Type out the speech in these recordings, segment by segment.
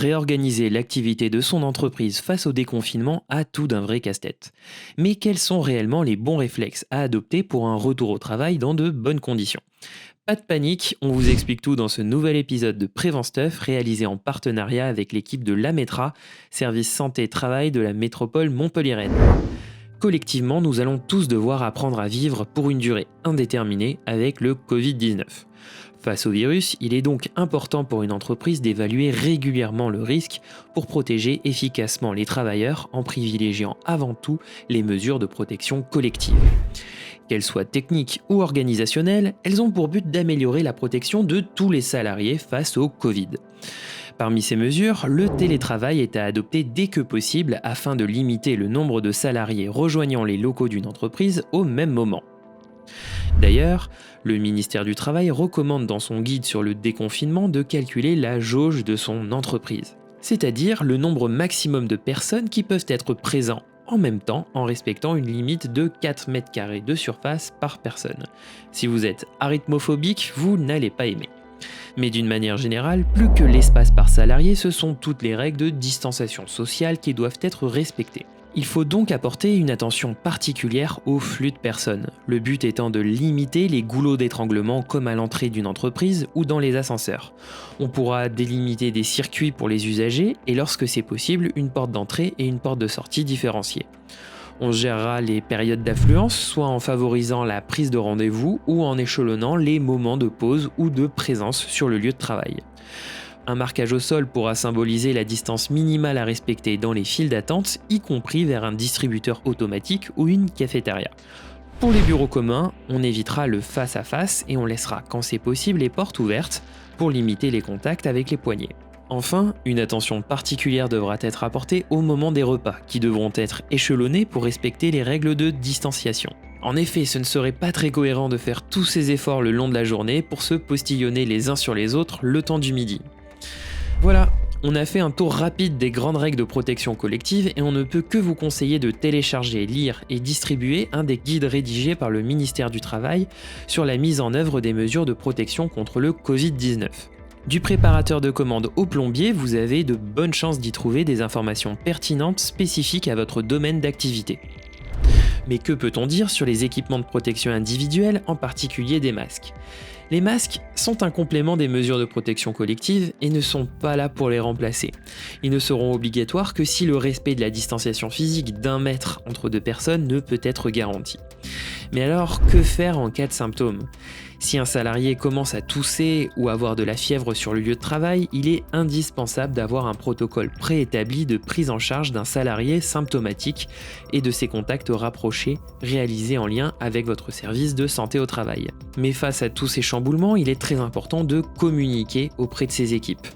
réorganiser l'activité de son entreprise face au déconfinement a tout d'un vrai casse-tête. Mais quels sont réellement les bons réflexes à adopter pour un retour au travail dans de bonnes conditions? Pas de panique, on vous explique tout dans ce nouvel épisode de Prévenstuff réalisé en partenariat avec l'équipe de l'AMETRA, service santé-travail de la métropole montpelliéraine. Collectivement, nous allons tous devoir apprendre à vivre pour une durée indéterminée avec le Covid-19. Face au virus, il est donc important pour une entreprise d'évaluer régulièrement le risque pour protéger efficacement les travailleurs en privilégiant avant tout les mesures de protection collective. Qu'elles soient techniques ou organisationnelles, elles ont pour but d'améliorer la protection de tous les salariés face au Covid. Parmi ces mesures, le télétravail est à adopter dès que possible afin de limiter le nombre de salariés rejoignant les locaux d'une entreprise au même moment. D'ailleurs, le ministère du Travail recommande dans son guide sur le déconfinement de calculer la jauge de son entreprise, c'est-à-dire le nombre maximum de personnes qui peuvent être présents en même temps en respectant une limite de 4 mètres carrés de surface par personne. Si vous êtes arythmophobique, vous n'allez pas aimer. Mais d'une manière générale, plus que l'espace par salarié, ce sont toutes les règles de distanciation sociale qui doivent être respectées. Il faut donc apporter une attention particulière au flux de personnes, le but étant de limiter les goulots d'étranglement comme à l'entrée d'une entreprise ou dans les ascenseurs. On pourra délimiter des circuits pour les usagers et lorsque c'est possible, une porte d'entrée et une porte de sortie différenciées. On gérera les périodes d'affluence, soit en favorisant la prise de rendez-vous ou en échelonnant les moments de pause ou de présence sur le lieu de travail. Un marquage au sol pourra symboliser la distance minimale à respecter dans les files d'attente, y compris vers un distributeur automatique ou une cafétéria. Pour les bureaux communs, on évitera le face-à-face et on laissera, quand c'est possible, les portes ouvertes pour limiter les contacts avec les poignets. Enfin, une attention particulière devra être apportée au moment des repas, qui devront être échelonnés pour respecter les règles de distanciation. En effet, ce ne serait pas très cohérent de faire tous ces efforts le long de la journée pour se postillonner les uns sur les autres le temps du midi. Voilà, on a fait un tour rapide des grandes règles de protection collective et on ne peut que vous conseiller de télécharger, lire et distribuer un des guides rédigés par le ministère du Travail sur la mise en œuvre des mesures de protection contre le Covid-19. Du préparateur de commandes au plombier, vous avez de bonnes chances d'y trouver des informations pertinentes spécifiques à votre domaine d'activité. Mais que peut-on dire sur les équipements de protection individuelle, en particulier des masques ? Les masques sont un complément des mesures de protection collective et ne sont pas là pour les remplacer. Ils ne seront obligatoires que si le respect de la distanciation physique d'1 mètre entre deux personnes ne peut être garanti. Mais alors, que faire en cas de symptômes ? Si un salarié commence à tousser ou avoir de la fièvre sur le lieu de travail, il est indispensable d'avoir un protocole préétabli de prise en charge d'un salarié symptomatique et de ses contacts rapprochés réalisés en lien avec votre service de santé au travail. Mais face à tous ces chamboulements, il est très important de communiquer auprès de ses équipes.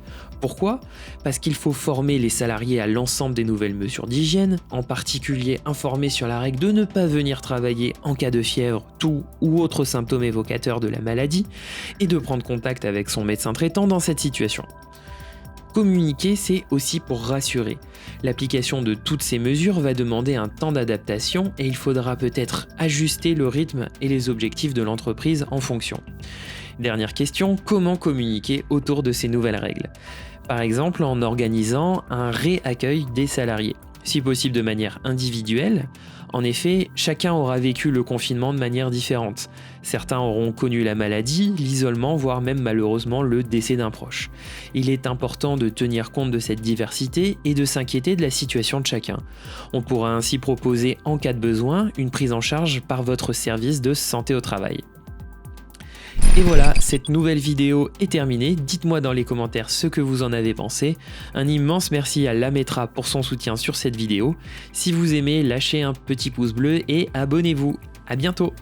Pourquoi ? Parce qu'il faut former les salariés à l'ensemble des nouvelles mesures d'hygiène, en particulier informer sur la règle de ne pas venir travailler en cas de fièvre, toux ou autres symptômes évocateurs de la maladie, et de prendre contact avec son médecin traitant dans cette situation. Communiquer, c'est aussi pour rassurer. L'application de toutes ces mesures va demander un temps d'adaptation et il faudra peut-être ajuster le rythme et les objectifs de l'entreprise en fonction. Dernière question, comment communiquer autour de ces nouvelles règles ? Par exemple, en organisant un réaccueil des salariés, si possible de manière individuelle. En effet, chacun aura vécu le confinement de manière différente. Certains auront connu la maladie, l'isolement, voire même malheureusement le décès d'un proche. Il est important de tenir compte de cette diversité et de s'inquiéter de la situation de chacun. On pourra ainsi proposer, en cas de besoin, une prise en charge par votre service de santé au travail. Et voilà, cette nouvelle vidéo est terminée. Dites-moi dans les commentaires ce que vous en avez pensé. Un immense merci à l'AMETRA pour son soutien sur cette vidéo. Si vous aimez, lâchez un petit pouce bleu et abonnez-vous. À bientôt!